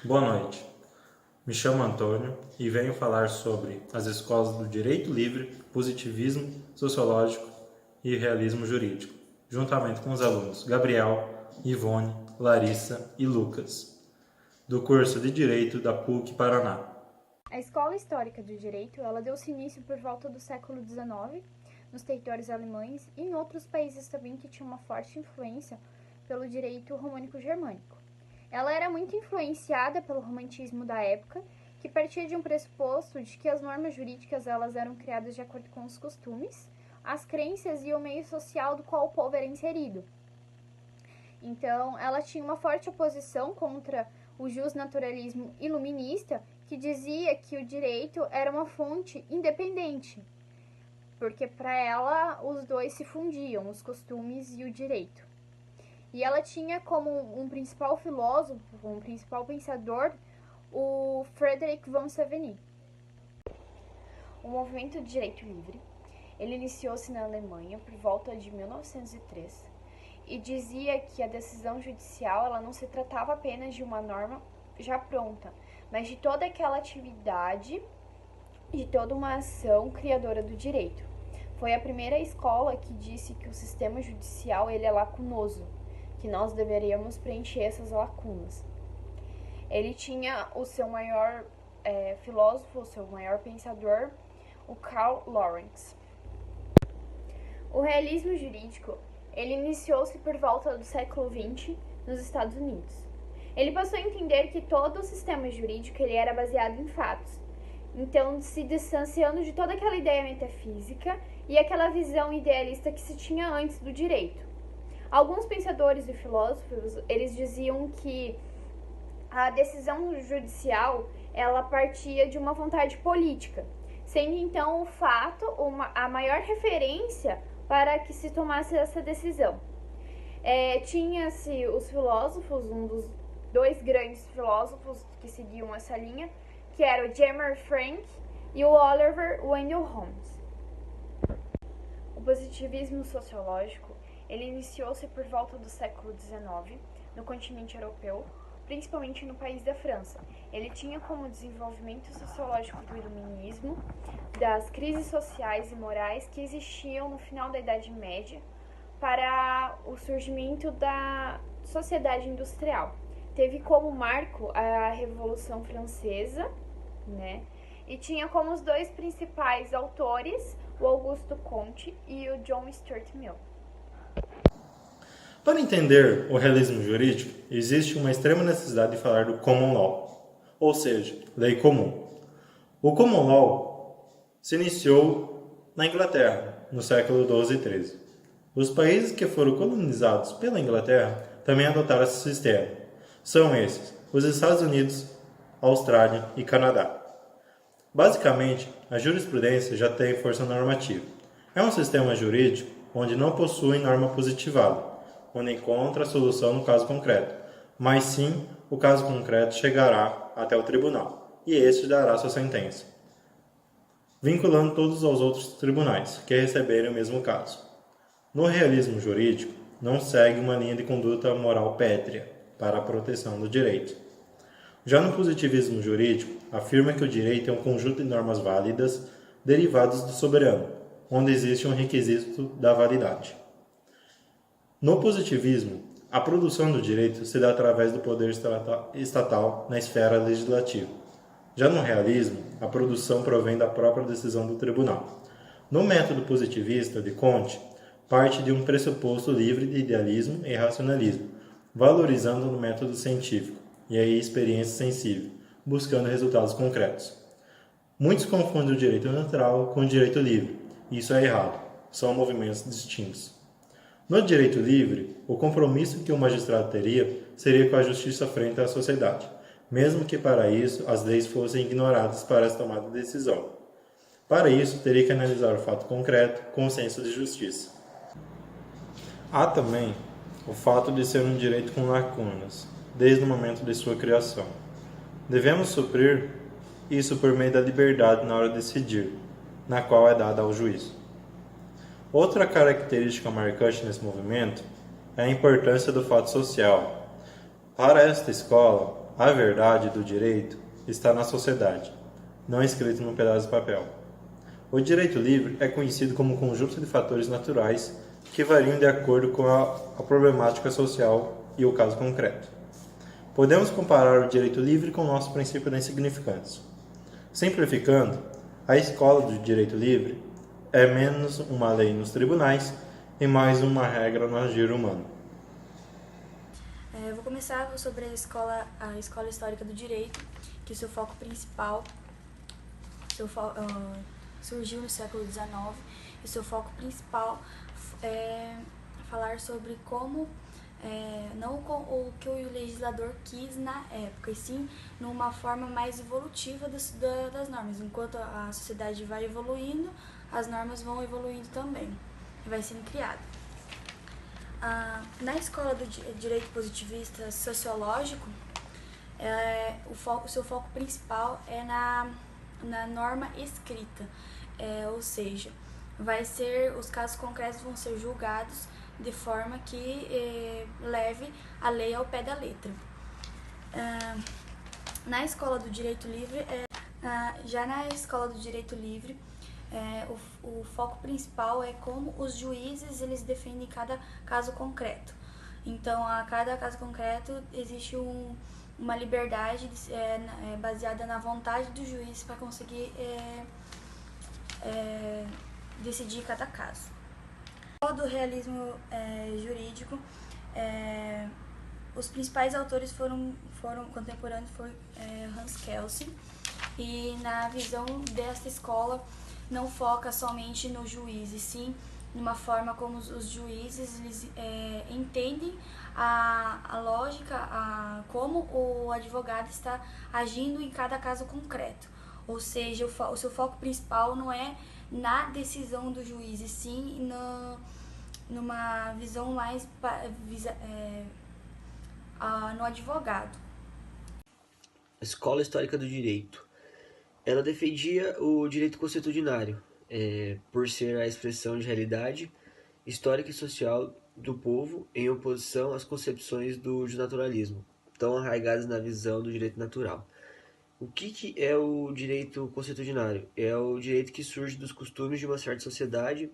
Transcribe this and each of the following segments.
Boa noite, me chamo Antônio e venho falar sobre as escolas do Direito Livre, Positivismo Sociológico e Realismo Jurídico, juntamente com os alunos Gabriel, Ivone, Larissa e Lucas, do curso de Direito da PUC Paraná. A Escola Histórica do Direito ela deu-se início por volta do século XIX, nos territórios alemães e em outros países também que tinham uma forte influência pelo direito românico-germânico. Ela era muito influenciada pelo romantismo da época, que partia de um pressuposto de que as normas jurídicas elas eram criadas de acordo com os costumes, as crenças e o meio social do qual o povo era inserido. Então, ela tinha uma forte oposição contra o justnaturalismo iluminista, que dizia que o direito era uma fonte independente, porque para ela os dois se fundiam, os costumes e o direito. E ela tinha como um principal filósofo, um principal pensador, o Frederick von Savigny. O movimento de direito livre, ele iniciou-se na Alemanha por volta de 1903 e dizia que a decisão judicial ela não se tratava apenas de uma norma já pronta, mas de toda aquela atividade, de toda uma ação criadora do direito. Foi a primeira escola que disse que o sistema judicial ele é lacunoso, que nós deveríamos preencher essas lacunas. Ele tinha o seu maior filósofo, o seu maior pensador, o Karl Lorenz. O realismo jurídico ele iniciou-se por volta do século XX nos Estados Unidos. Ele passou a entender que todo o sistema jurídico ele era baseado em fatos, então se distanciando de toda aquela ideia metafísica e aquela visão idealista que se tinha antes do direito. Alguns pensadores e filósofos, eles diziam que a decisão judicial, ela partia de uma vontade política, sendo então o fato a maior referência para que se tomasse essa decisão. Tinha-se os filósofos, um dos dois grandes filósofos que seguiam essa linha, que era o James Frank e o Oliver Wendell Holmes. O positivismo sociológico ele iniciou-se por volta do século XIX no continente europeu, principalmente no país da França. Ele tinha como desenvolvimento sociológico do iluminismo, das crises sociais e morais que existiam no final da Idade Média para o surgimento da sociedade industrial. Teve como marco a Revolução Francesa, né? E tinha como os dois principais autores o Auguste Comte e o John Stuart Mill. Para entender o realismo jurídico, existe uma extrema necessidade de falar do common law, ou seja, lei comum. O common law se iniciou na Inglaterra, no século XII e XIII. Os países que foram colonizados pela Inglaterra também adotaram esse sistema. São esses, os Estados Unidos, Austrália e Canadá. Basicamente, a jurisprudência já tem força normativa. É um sistema jurídico onde não possui norma positivada, onde encontra a solução no caso concreto, mas sim o caso concreto chegará até o tribunal, e este dará sua sentença, vinculando todos aos outros tribunais que receberem o mesmo caso. No realismo jurídico, não segue uma linha de conduta moral pétrea para a proteção do direito. Já no positivismo jurídico, afirma que o direito é um conjunto de normas válidas derivadas do soberano, onde existe um requisito da validade. No positivismo, a produção do direito se dá através do poder estatal na esfera legislativa. Já no realismo, a produção provém da própria decisão do tribunal. No método positivista de Comte, parte de um pressuposto livre de idealismo e racionalismo, valorizando no método científico e a experiência sensível, buscando resultados concretos. Muitos confundem o direito natural com o direito livre. Isso é errado. São movimentos distintos. No direito livre, o compromisso que o magistrado teria seria com a justiça frente à sociedade, mesmo que para isso as leis fossem ignoradas para essa tomada de decisão. Para isso, teria que analisar o fato concreto com o senso de justiça. Há também o fato de ser um direito com lacunas, desde o momento de sua criação. Devemos suprir isso por meio da liberdade na hora de decidir, na qual é dada ao juízo. Outra característica marcante nesse movimento é a importância do fato social. Para esta escola, A verdade do direito está na sociedade, não escrito num pedaço de papel. O direito livre é conhecido como um conjunto de fatores naturais que variam de acordo com a problemática social e o caso concreto. Podemos comparar o direito livre com o nosso princípio da insignificância. Simplificando, a escola do direito livre é menos uma lei nos tribunais e mais uma regra no agir humano. Eu vou começar sobre a escola histórica do direito, que o seu foco principal surgiu no século XIX, e o seu foco principal é falar sobre como, não o que o legislador quis na época, e sim numa forma mais evolutiva das normas. Enquanto a sociedade vai evoluindo, as normas vão evoluindo também, e vai sendo criada. Na escola do direito positivista sociológico, o seu foco principal é na norma escrita, ou seja, os casos concretos vão ser julgados de forma que leve a lei ao pé da letra. Na escola do direito livre, o foco principal é como os juízes eles defendem cada caso concreto. Então, a cada caso concreto existe uma liberdade baseada na vontade do juiz para conseguir decidir cada caso. Na escola do realismo jurídico, os principais autores contemporâneos foram Hans Kelsen, e na visão dessa escola não foca somente no juiz, e sim numa forma como os juízes eles, entendem a lógica, como o advogado está agindo em cada caso concreto. Ou seja, o seu foco principal não é na decisão do juiz, e sim numa visão mais no advogado. A Escola Histórica do Direito. Ela defendia o direito consuetudinário, por ser a expressão de realidade histórica e social do povo em oposição às concepções do naturalismo, tão arraigadas na visão do direito natural. O que é o direito consuetudinário? É o direito que surge dos costumes de uma certa sociedade,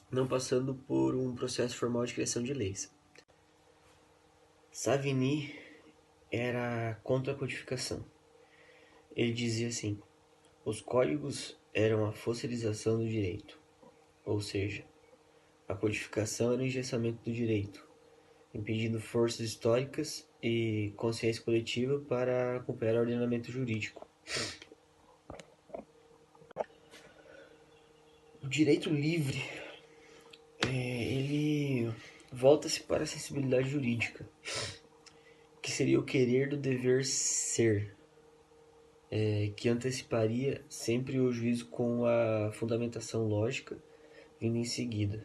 não passando por um processo formal de criação de leis. Savigny era contra a codificação. Ele dizia assim: os códigos eram a fossilização do direito, ou seja, a codificação era o engessamento do direito, impedindo forças históricas e consciência coletiva para acompanhar o ordenamento jurídico. O direito livre, ele volta-se para a sensibilidade jurídica, que seria o querer do dever ser, que anteciparia sempre o juízo com a fundamentação lógica vindo em seguida.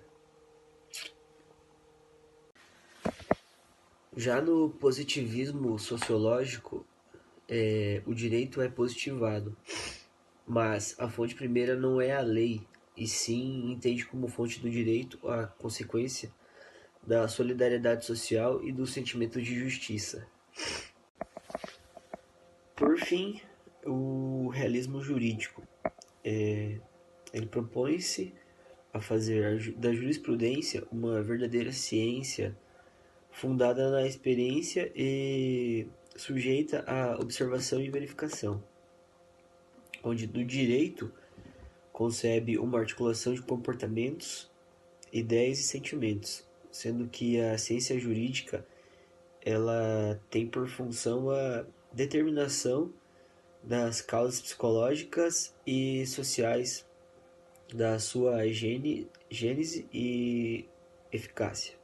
Já no positivismo sociológico, o direito é positivado, mas a fonte primeira não é a lei, e sim entende como fonte do direito a consequência da solidariedade social e do sentimento de justiça. Por fim, o realismo jurídico. Ele propõe-se a fazer da jurisprudência uma verdadeira ciência fundada na experiência e sujeita à observação e verificação, onde do direito concebe uma articulação de comportamentos, ideias e sentimentos, sendo que a ciência jurídica ela tem por função a determinação das causas psicológicas e sociais da sua gênese e eficácia.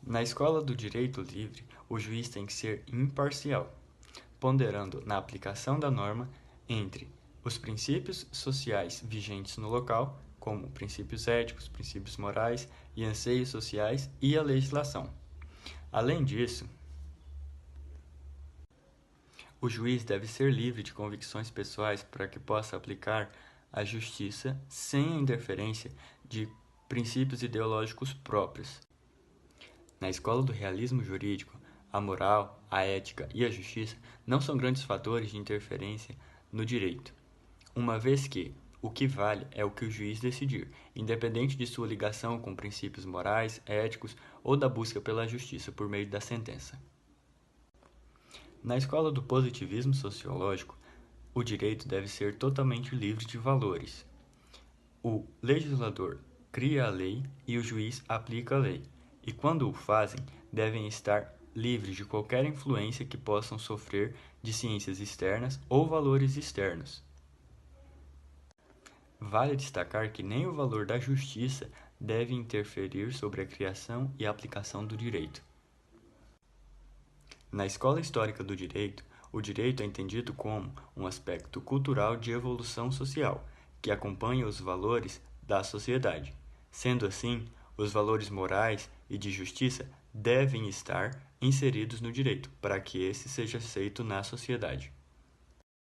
Na escola do direito livre, o juiz tem que ser imparcial, ponderando na aplicação da norma entre os princípios sociais vigentes no local, como princípios éticos, princípios morais e anseios sociais, e a legislação. Além disso, o juiz deve ser livre de convicções pessoais para que possa aplicar a justiça sem a interferência de princípios ideológicos próprios. Na escola do realismo jurídico, A moral, a ética e a justiça não são grandes fatores de interferência no direito, uma vez que o que vale é o que o juiz decidir, independente de sua ligação com princípios morais, éticos ou da busca pela justiça por meio da sentença. Na escola do positivismo sociológico, o direito deve ser totalmente livre de valores. O legislador cria a lei e o juiz aplica a lei, e quando o fazem, devem estar livres de qualquer influência que possam sofrer de ciências externas ou valores externos. Vale destacar que nem o valor da justiça deve interferir sobre a criação e a aplicação do direito. Na escola histórica do direito, o direito é entendido como um aspecto cultural de evolução social, que acompanha os valores da sociedade. Sendo assim, os valores morais e de justiça devem estar inseridos no direito, para que esse seja aceito na sociedade.